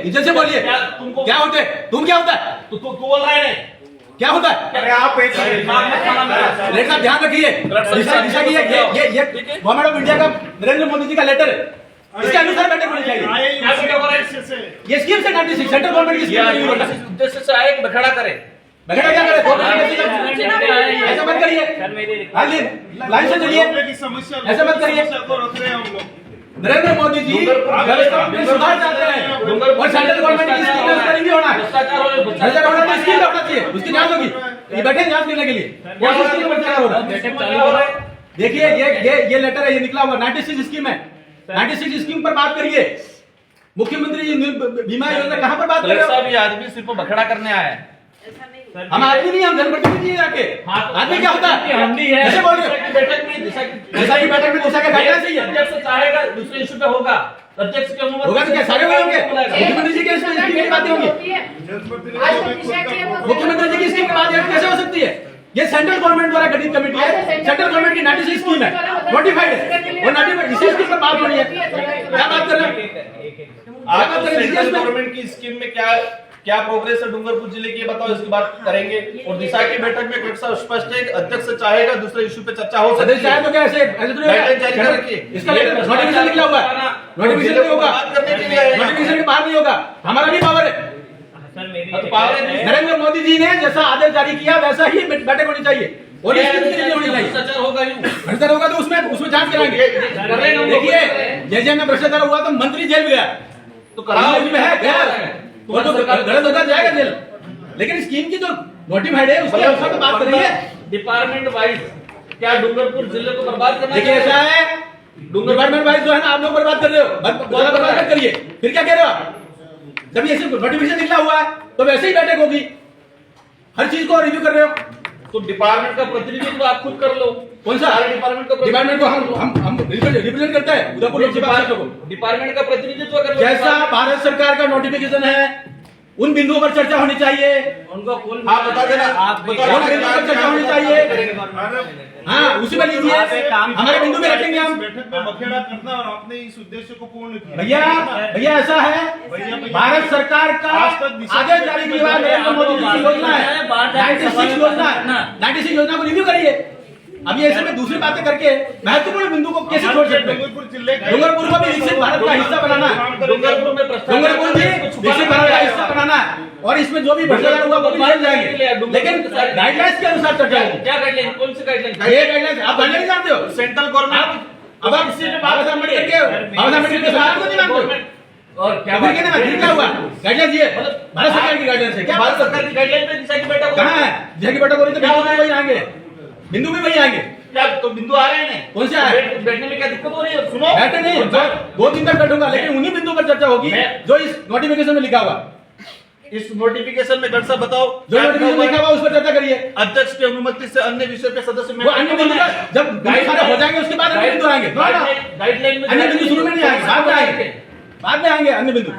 इज्जत से बोलिए। क्या होते तुम क्या होता है? तू बोल रहा है क्या होता है? अरे आप लेटर साहब ध्यान रखिए, दिशा की ये गवर्नमेंट ऑफ इंडिया का नरेंद्र मोदी जी का लेटर है, इसके अनुसार बैठक होनी चाहिए। ये स्कीम से 96 सेंट्रल गवर्नमेंट की स्कीम उद्देश्य से आए बखड़ा करे। बगैर क्या करे? ऐसा मत करिए, लाइन से चलिए, ऐसा मत करिए। नरेंद्र मोदी जी व्यवस्था में सुधार चाहते हैं और सेंट्रल गवर्नमेंट की स्कीम में नहीं होना है। सेंट्रल गवर्नमेंट की स्कीम होना चाहिए, उसकी जांच होगी। ये बैठे जांच करने के लिए कौन सी स्कीम पर चला होगा? देखिए ये लेटर है, ये निकला हुआ 96 स्कीम है। 96 स्कीम पर बात करिए। मुख्यमंत्री बीमा योजना कहाँ पर बात कर रहे हो? ये आदमी सिर्फ बखड़ा करने आया है। हम आदमी नहीं, हम जनप्रतिनिधि जाके। आदमी क्या होता है? कैसे बोल रहे हो? बैठक में दिशा की बैठक में दिशा का गाइडलाइन चाहिए। अध्यक्ष चाहेगा दूसरे इशू पे होगा, अध्यक्ष की अनुमति होगा तो क्या सारे होंगे? मुख्यमंत्री जी की स्कीम की बातें होंगी, मुख्यमंत्री जी की स्कीम की बात कैसे हो सकती है? ये सेंट्रल गवर्नमेंट द्वारा गठित कमेटी है, सेंट्रल गवर्नमेट की 96 स्कीम है, नोटिफाइड है, और नोटिफाइड इसी स्कीम पर बात होनी है। क्या बात कर रहे हैं आप? सेंट्रल गवर्नमेंट की स्कीम में क्या प्रोग्रेस है डूंगरपुर जिले की, बताओ, इसकी बात करेंगे। और दिशा की बैठक में कक्षा स्पष्ट है, अध्यक्ष चाहेगा दूसरे इशू पे चर्चा हो सकती है। तो क्या ऐसे गाइडलाइन जारी कर रखिए। इसका नोटिफिकेशन निकला हुआ है, नोटिफिकेशन नहीं होगा, बात करने के लिए नोटिफिकेशन के बाहर नहीं होगा। हमारा भी पावर है, नरेंद्र मोदी जी ने जैसा आदेश जारी किया वैसा ही बैठक होनी चाहिए और होनी चाहिए। भ्रष्टाचार होगा तो उसमें जांच कराएंगे। देखिए जैसे में भ्रष्टाचार हुआ तो मंत्री जेल गया, तो कराओ में है गया, वो तो गलत होता जाएगा जेल। लेकिन स्कीम की जो नोटिफाइड है उसके अनुसार तो बात करेंगे। डिपार्टमेंट वाइज क्या डूंगरपुर जिले को बर्बाद करना? देखिए ऐसा है, डिपार्टमेंट वाइज जो है ना आप लोग बर्बाद कर रहे हो, बर्बाद मत करिए। फिर क्या कह रहे हो आप? जब ये नोटिफिकेशन निकला हुआ है तो वैसे ही बैठक होगी, हर चीज को रिव्यू कर रहे हो तो डिपार्टमेंट का प्रतिनिधित्व आप खुद कर लो। कौन सा डिपार्टमेंट को हम रिप्रेजेंट करते हैं उदयपुर लोकसभा क्षेत्र को। डिपार्टमेंट का प्रतिनिधित्व कर लो। जैसा भारत सरकार का नोटिफिकेशन है उन बिंदुओं पर चर्चा होनी चाहिए, उनको आप बता देना, आप उन बिंदुओं पर चर्चा होनी चाहिए। हाँ उसी में लीजिए, हमारे बिंदु में रखेंगे हम। बैठक में बखेड़ा करना और आपने इस उद्देश्य को पूर्ण किया। भैया ऐसा है, भारत सरकार का आदेश जारी किया है, नरेंद्र मोदी जी की योजना है 96 योजना है, 96 योजना को रिव्यू करिए। अब ये ऐसे में दूसरी बातें करके महत्वपूर्ण बिंदु को कैसे छोड़ सकते हैं? डूंगरपुर को भी विकसित भारत का हिस्सा बनाना है, डूंगरपुर भी विकसित भारत का हिस्सा बनाना है और इसमें जो भी भ्रष्टाचार हुआ वो भी मिल जाएंगे, लेकिन गाइडलाइंस के अनुसार चर्चा होगी। क्या गाइडलाइन? कौन सी गाइडलाइन? ये गाइडलाइंस आप गाइडलाइन जानते हो? Central government. अब आप इससे बाबा साहब अम्बेडकर के सवाल को नहीं मानते और क्या फिर कहना फिर क्या हुआ? गाइडलाइंस ये भारत सरकार की गाइडलाइंस है। क्या भारत सरकार की गाइडलाइन पे दिशा की बैठक कहाँ है? दिशा की बैठक हो रही तो बिंदु भी वही आएंगे, बिंदु भी वही आएंगे। क्या तो बिंदु आ रहे हैं? कौन से आए? बैठने में क्या दिक्कत हो रही है? सुनो, बैठे नहीं, 2 दिन तक बैठूंगा, लेकिन उन्हीं बिंदु पर चर्चा होगी जो इस नोटिफिकेशन में लिखा हुआ। इस नोटिफिकेशन में दर्शा बताओ जो नोटिफिकेशन लिखा हुआ उस पर चर्चा करिए। अध्यक्ष की अनुमति से अन्य विषय पे सदस्य वो अन्य बिंदु जब गाइडलाइन हो जाएंगे उसके बाद अन्य बिंदु आएंगे। गाइडलाइन में अन्य बिंदु शुरू में नहीं आएंगे, बाद में आएंगे, बाद में आएंगे अन्य बिंदु।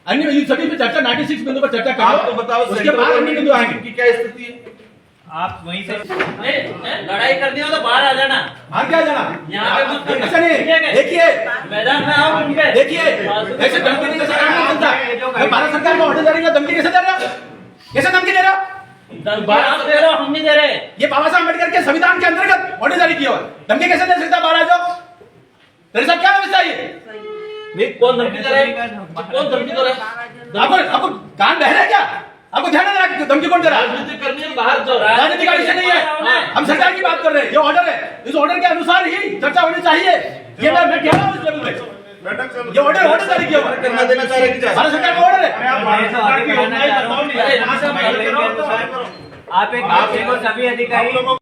अन्य बिंदु सभी पे चर्चा 96 बिंदु पर चर्चा आप तो करो, बताओ उसके बाद अन्य बिंदु आएंगे। की क्या स्थिति है? आप वहीं से लड़ाई करनी हो तो बाहर आ जाना, बाहर क्या जाना? यहाँ पे मत करना। ऐसा नहीं, देखिए मैदान में आओ उनके। देखिए ऐसे धमकी नहीं, कैसे काम नहीं चलता। मैं भारत सरकार को ऑर्डर जारी किया, धमकी कैसे दे रहे हो? कैसे धमकी दे रहे हो? आप दे रहे हो, हम नहीं दे रहे। ये बाबा साहब अम्बेडकर के संविधान के अंतर्गत ऑर्डर जारी किया हुआ, धमकी कैसे दे सकता? बाहर आ जाओ, तेरे साथ क्या व्यवस्था है? नहीं, कौन धमकी दे रहा है? कौन धमकी दे रहा है? आपको कान बहरा है क्या? आपको ध्यान नहीं रहा धमकी कौन दे रहा है? राजनीति करनी है बाहर जाओ। राजनीति का विषय नहीं है, हम सरकार की बात कर रहे हैं। ये ऑर्डर है, इस ऑर्डर के अनुसार ही चर्चा होनी चाहिए। ये मैं कह रहा हूँ इस लेवल पे, ये ऑर्डर जारी किया हुआ है। करना देना चाह रहे हैं भारत सरकार का ऑर्डर है। आप एक सभी अधिकारी